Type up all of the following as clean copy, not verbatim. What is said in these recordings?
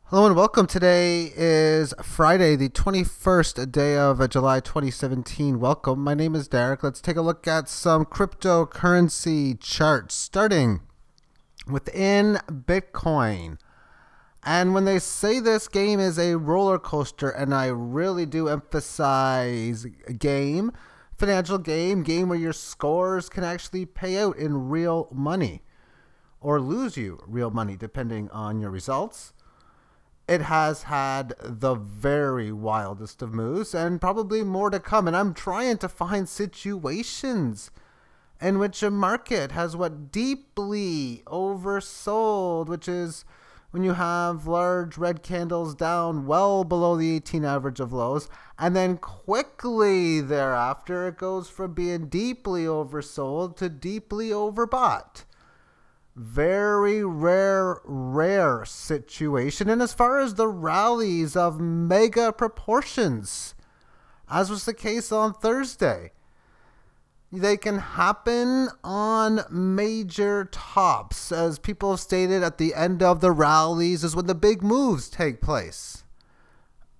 Hello and welcome. Today is Friday, the 21st day of July 2017. Welcome. My name is Derek. Let's take a look at some cryptocurrency charts starting within Bitcoin. And when they say this game is a roller coaster, and I really do emphasize game, financial game where your scores can actually pay out in real money or lose you real money depending on your results. It has had the very wildest of moves and probably more to come. And I'm trying to find situations in which a market has what deeply oversold, which is when you have large red candles down well below the 18 average of lows, and then quickly thereafter it goes from being deeply oversold to deeply overbought. Very rare situation. And as far as the rallies of mega proportions, as was the case on Thursday, they can happen on major tops. As people have stated, at the end of the rallies is when the big moves take place.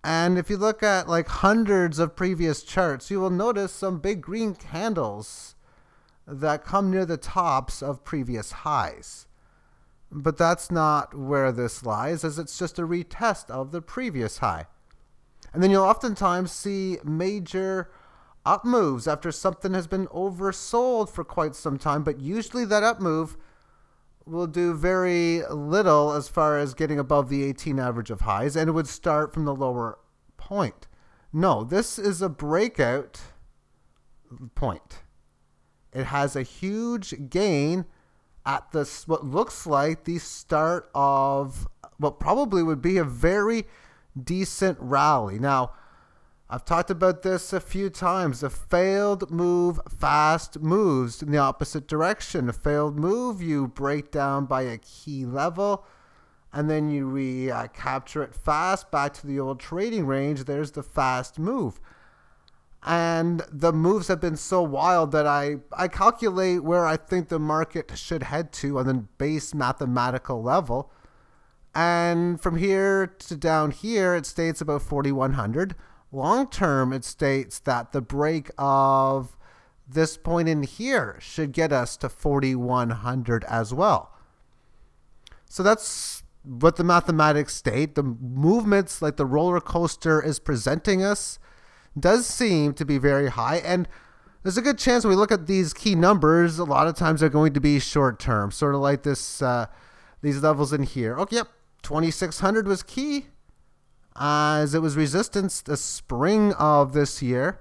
And if you look at like hundreds of previous charts, you will notice some big green candles that come near the tops of previous highs. But that's not where this lies, as it's just a retest of the previous high. And then you'll oftentimes see major up moves after something has been oversold for quite some time, but usually that up move will do very little as far as getting above the 18 average of highs, and it would start from the lower point. No, this is a breakout point. It has a huge gain at this, what looks like the start of what probably would be a very decent rally. Now, I've talked about this a few times. A failed move fast moves in the opposite direction. A failed move, you break down by a key level, and then you capture it fast back to the old trading range. There's the fast move. And the moves have been so wild that I calculate where I think the market should head to on the base mathematical level. And from here to down here, it states about 4,100. Long term, it states that the break of this point in here should get us to 4,100 as well. So that's what the mathematics state. The movements, like the roller coaster is presenting us, does seem to be very high, and there's a good chance when we look at these key numbers, a lot of times they're going to be short term, sort of like this, these levels in here. Okay, yep, 2,600 was key, as it was resistance the spring of this year,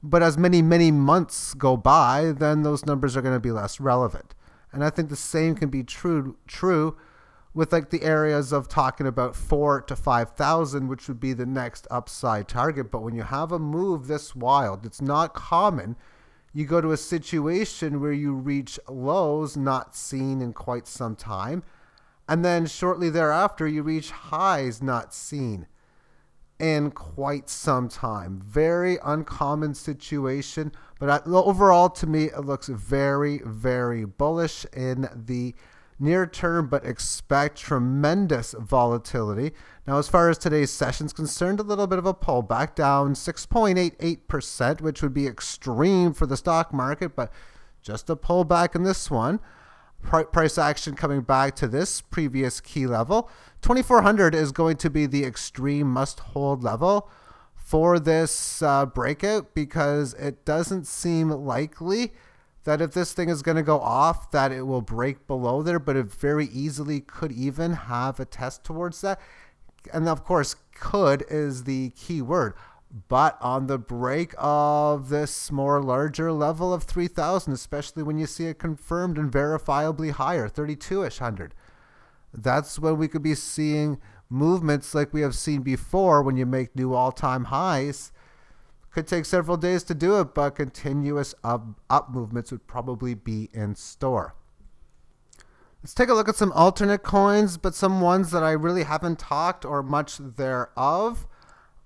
but as many months go by, then those numbers are going to be less relevant. And I think the same can be true with like the areas of talking about 4 to 5,000, which would be the next upside target. But when you have a move this wild, it's not common. You go to a situation where you reach lows not seen in quite some time, and then shortly thereafter you reach highs not seen in quite some time. Very uncommon situation, but overall to me it looks very bullish in the near term, but expect tremendous volatility. Now, as far as today's session is concerned, a little bit of a pullback, down 6.88%, which would be extreme for the stock market, but just a pullback in this one. Price action coming back to this previous key level. 2,400 is going to be the extreme must-hold level for this breakout, because it doesn't seem likely that if this thing is going to go off, that it will break below there, but it very easily could even have a test towards that. And of course, could is the key word. But on the break of this more larger level of 3,000, especially when you see it confirmed and verifiably higher, 32-ish hundred, that's when we could be seeing movements like we have seen before when you make new all-time highs. Could take several days to do it, but continuous up movements would probably be in store. Let's take a look at some alternate coins, but some ones that I really haven't talked or much thereof.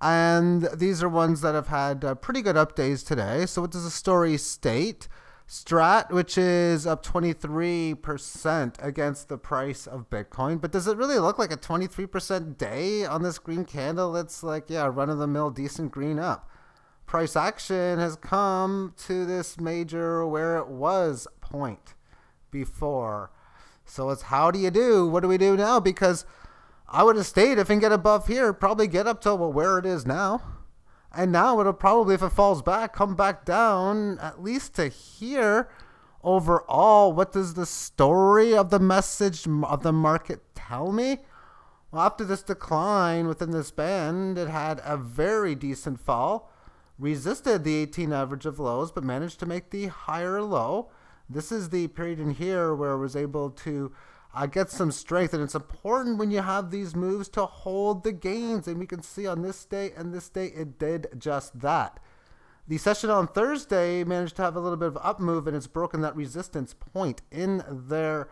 And these are ones that have had pretty good updates today. So what does the story state? Strat, which is up 23% against the price of Bitcoin. But does it really look like a 23% day on this green candle? It's like, yeah, run-of-the-mill decent green up. Price action has come to this major where it was point before. So it's how do you do? What do we do now? Because I would have stayed if it can get above here, probably get up to where it is now. And now it'll probably, if it falls back, come back down at least to here. Overall, what does the story of the message of the market tell me? Well, after this decline within this band, it had a very decent fall, resisted the 18 average of lows, but managed to make the higher low. This is the period in here where it was able to get some strength, and it's important when you have these moves to hold the gains, and we can see on this day and this day it did just that. The session on Thursday managed to have a little bit of up move, and it's broken that resistance point in there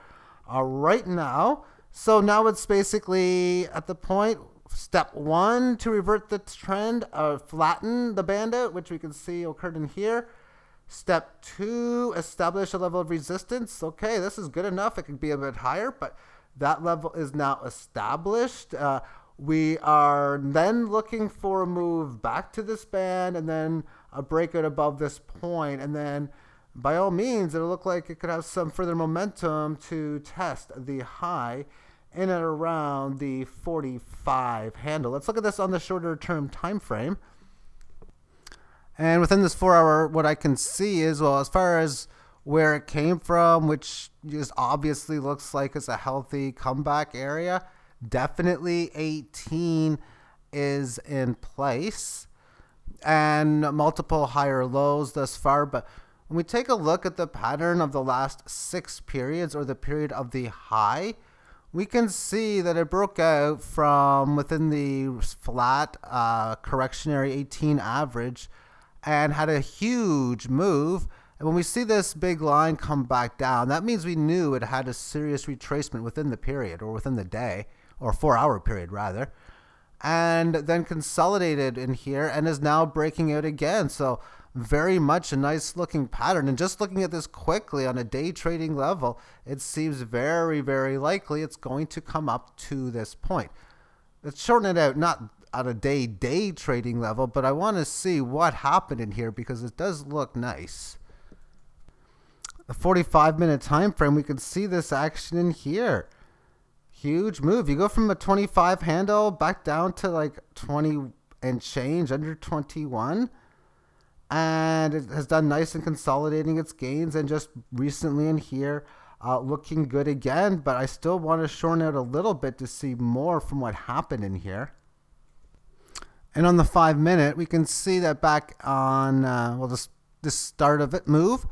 right now. So now it's basically at the point, step one to revert the trend, flatten the band out, which we can see occurred in here. Step two, establish a level of resistance. Okay, this is good enough. It could be a bit higher, but that level is now established. We are then looking for a move back to this band and then a breakout above this point. And then by all means, it'll look like it could have some further momentum to test the high in and around the 45 handle. Let's look at this on the shorter term time frame. And within this 4 hour, what I can see is, well, as far as where it came from, which just obviously looks like it's a healthy comeback area, definitely 18 is in place and multiple higher lows thus far. But when we take a look at the pattern of the last 6 periods or the period of the high, we can see that it broke out from within the flat correctionary 18 average and had a huge move. And when we see this big line come back down, that means we knew it had a serious retracement within the period or within the day, or 4 hour period rather, and then consolidated in here and is now breaking out again. So very much a nice looking pattern. And just looking at this quickly on a day trading level, it seems very, very likely it's going to come up to this point. Let's shorten it out, not at a day trading level, but I want to see what happened in here because it does look nice. The 45-minute time frame, we can see this action in here. Huge move. You go from a 25 handle back down to like 20 and change, under 21, and it has done nice in consolidating its gains, and just recently in here looking good again. But I still want to shorten out a little bit to see more from what happened in here. And on the 5 minute, we can see that back on, this start of it move,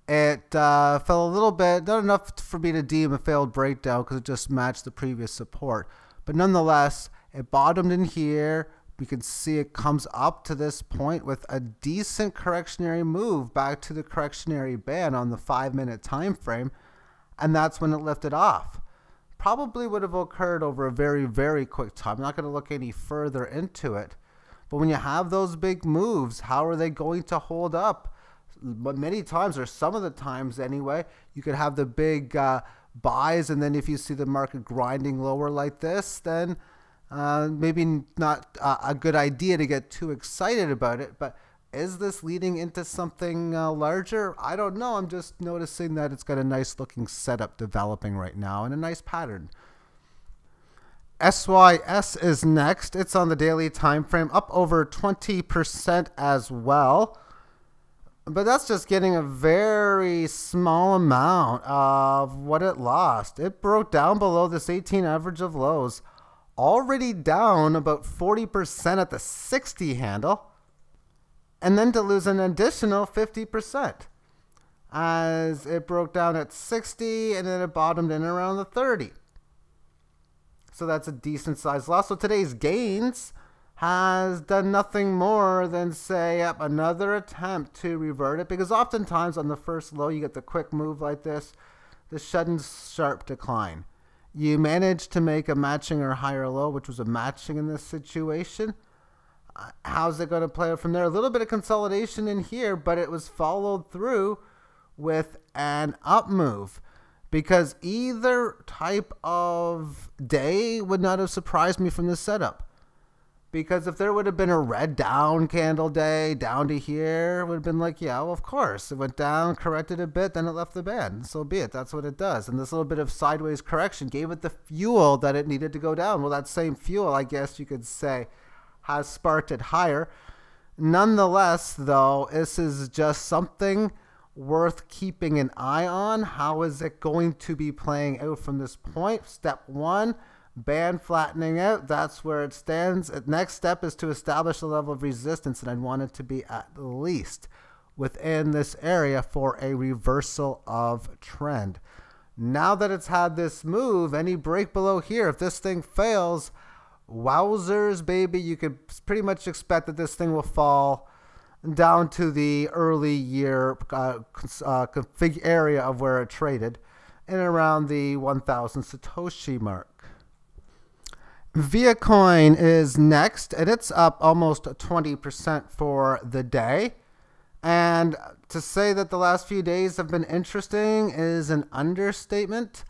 it fell a little bit, not enough for me to deem a failed breakdown because it just matched the previous support. But nonetheless, it bottomed in here. We can see it comes up to this point with a decent correctionary move back to the correctionary band on the 5 minute time frame. And that's when it lifted off. Probably would have occurred over a very, very quick time. I'm not going to look any further into it. But when you have those big moves, how are they going to hold up? But many times, or some of the times anyway, you could have the big buys, and then if you see the market grinding lower like this, then maybe not a good idea to get too excited about it. But is this leading into something larger? I don't know. I'm just noticing that it's got a nice looking setup developing right now and a nice pattern. SYS is next. It's on the daily time frame, up over 20% as well. But that's just getting a very small amount of what it lost. It broke down below this 18 average of lows, already down about 40% at the 60 handle, and then to lose an additional 50% as it broke down at 60 and then it bottomed in around the 30. So that's a decent sized loss. So today's gains has done nothing more than say, yep, another attempt to revert it, because oftentimes on the first low you get the quick move like this, the sudden sharp decline. You manage to make a matching or higher low, which was a matching in this situation. How's it going to play out from there? A little bit of consolidation in here, but it was followed through with an up move, because either type of day would not have surprised me from this setup. Because if there would have been a red down candle day down to here, it would have been like, yeah, well, of course. It went down, corrected a bit, then it left the band. So be it. That's what it does. And this little bit of sideways correction gave it the fuel that it needed to go down. Well, that same fuel, I guess you could say, has sparked it higher. Nonetheless, though, this is just something worth keeping an eye on. How is it going to be playing out from this point? Step one, band flattening out. That's where it stands. The next step is to establish a level of resistance, and I'd want it to be at least within this area for a reversal of trend. Now that it's had this move, any break below here, if this thing fails, wowzers, baby, you could pretty much expect that this thing will fall down to the early year config area of where it traded, in around the 1,000 Satoshi mark. Viacoin is next, and it's up almost 20% for the day. And to say that the last few days have been interesting is an understatement,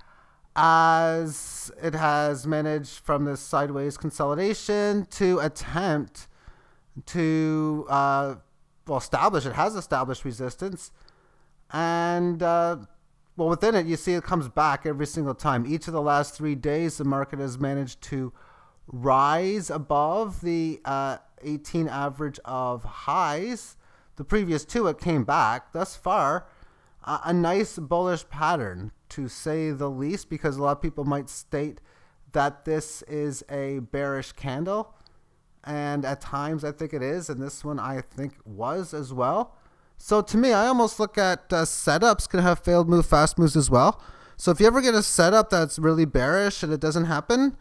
as it has managed from this sideways consolidation to attempt to establish. It has established resistance, and within it, you see it comes back every single time. Each of the last 3 days, the market has managed to rise above the 18 average of highs. The previous 2, it came back. Thus far, a nice bullish pattern, to say the least, because a lot of people might state that this is a bearish candle. And at times I think it is, and this one I think was as well. So to me, I almost look at setups can have failed move fast moves as well. So if you ever get a setup that's really bearish and it doesn't happen,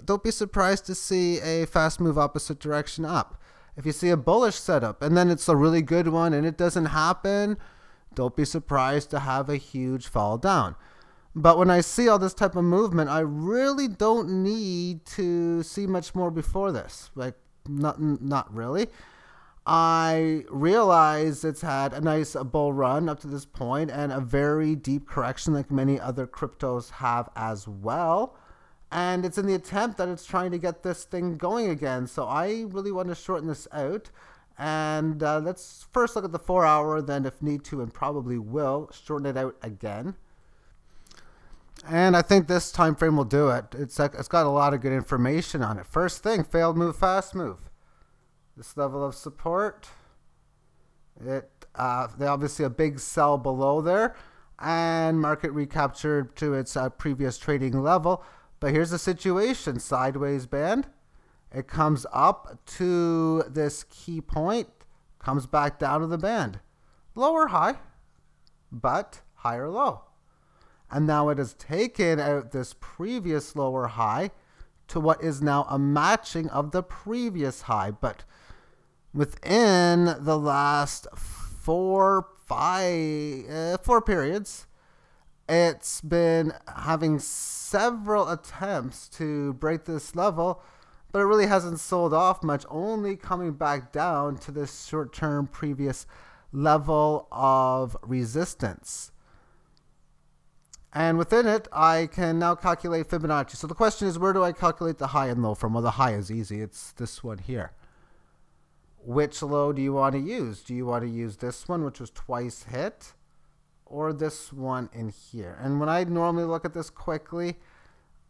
don't be surprised to see a fast move opposite direction up. If you see a bullish setup and then it's a really good one and it doesn't happen, don't be surprised to have a huge fall down. But when I see all this type of movement, I really don't need to see much more before this. Like, not really. I realize it's had a nice bull run up to this point and a very deep correction like many other cryptos have as well. And it's in the attempt that it's trying to get this thing going again. So I really want to shorten this out. And let's first look at the 4 hour, then if need to, and probably will, shorten it out again. And I think this time frame will do it. It's got a lot of good information on it. First thing, failed move, fast move. This level of support. They obviously a big sell below there, and market recaptured to its previous trading level. But here's the situation: sideways band. It comes up to this key point, comes back down to the band. Lower high, but higher low. And now it has taken out this previous lower high to what is now a matching of the previous high. But within the last four periods, it's been having several attempts to break this level, but it really hasn't sold off much, only coming back down to this short-term previous level of resistance. And within it, I can now calculate Fibonacci. So the question is, where do I calculate the high and low from? Well, the high is easy. It's this one here. Which low do you want to use? Do you want to use this one, which was twice hit, or this one in here? And when I normally look at this quickly,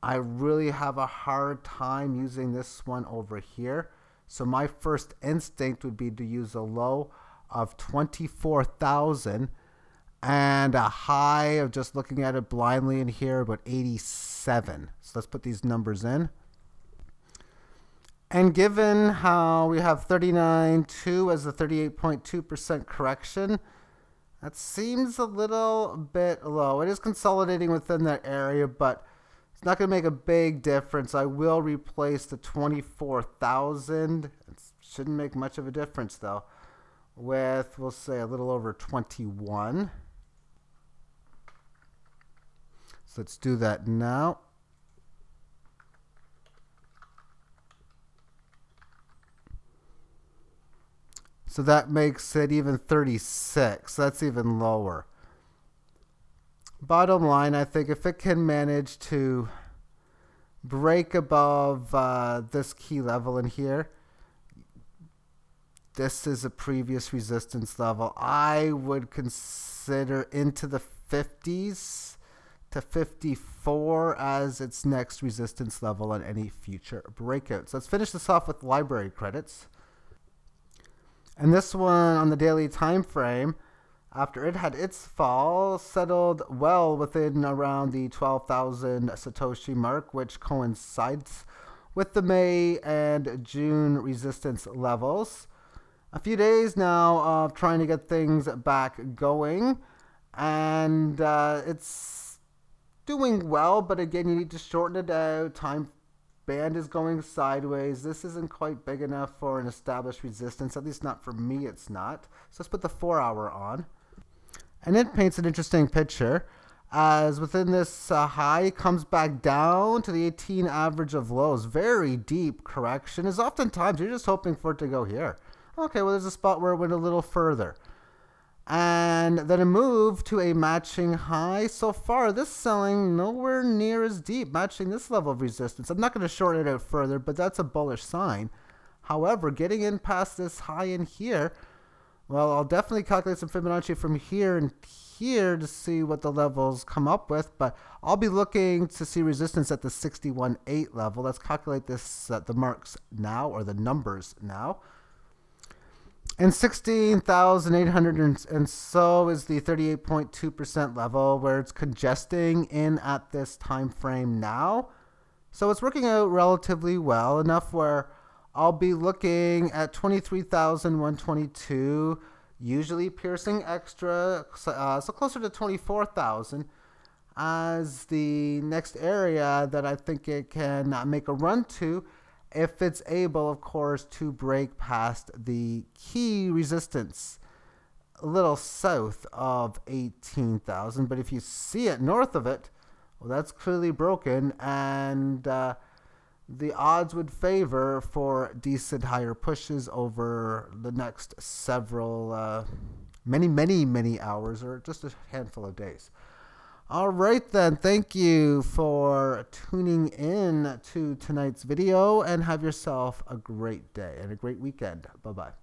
I really have a hard time using this one over here. So my first instinct would be to use a low of 24,000 and a high of, just looking at it blindly in here, about 87. So let's put these numbers in. And given how we have 39.2 as the 38.2% correction, that seems a little bit low. It is consolidating within that area, but it's not going to make a big difference. I will replace the 24,000. It shouldn't make much of a difference, though, with, we'll say, a little over 21. So let's do that now. So that makes it even 36. That's even lower. Bottom line, I think if it can manage to break above this key level in here, this is a previous resistance level. I would consider into the 50s to 54 as its next resistance level on any future breakouts. Let's finish this off with library credits. And this one on the daily time frame, after it had its fall, settled well within around the 12,000 Satoshi mark, which coincides with the May and June resistance levels. A few days now of trying to get things back going, and it's doing well, but again, you need to shorten it out. Time band is going sideways. This isn't quite big enough for an established resistance, at least not for me, it's not. So let's put the 4-hour on. And it paints an interesting picture, as within this high comes back down to the 18 average of lows. Very deep correction, is oftentimes you're just hoping for it to go here. Okay, well, there's a spot where it went a little further. And then a move to a matching high. So far, this selling nowhere near as deep, matching this level of resistance. I'm not going to shorten it out further, but that's a bullish sign. However, getting in past this high in here, well, I'll definitely calculate some Fibonacci from here and here to see what the levels come up with, but I'll be looking to see resistance at the 61.8 level. Let's calculate this, the marks now, or the numbers now. And 16,800, and so is the 38.2% level, where it's congesting in at this time frame now. So it's working out relatively well, enough where I'll be looking at 23,122, usually piercing extra, so closer to 24,000 as the next area that I think it can make a run to, if it's able, of course, to break past the key resistance a little south of 18,000. But if you see it north of it, well, that's clearly broken, and the odds would favor for decent higher pushes over the next several, many hours, or just a handful of days. All right, then. Thank you for tuning in to tonight's video, and have yourself a great day and a great weekend. Bye-bye.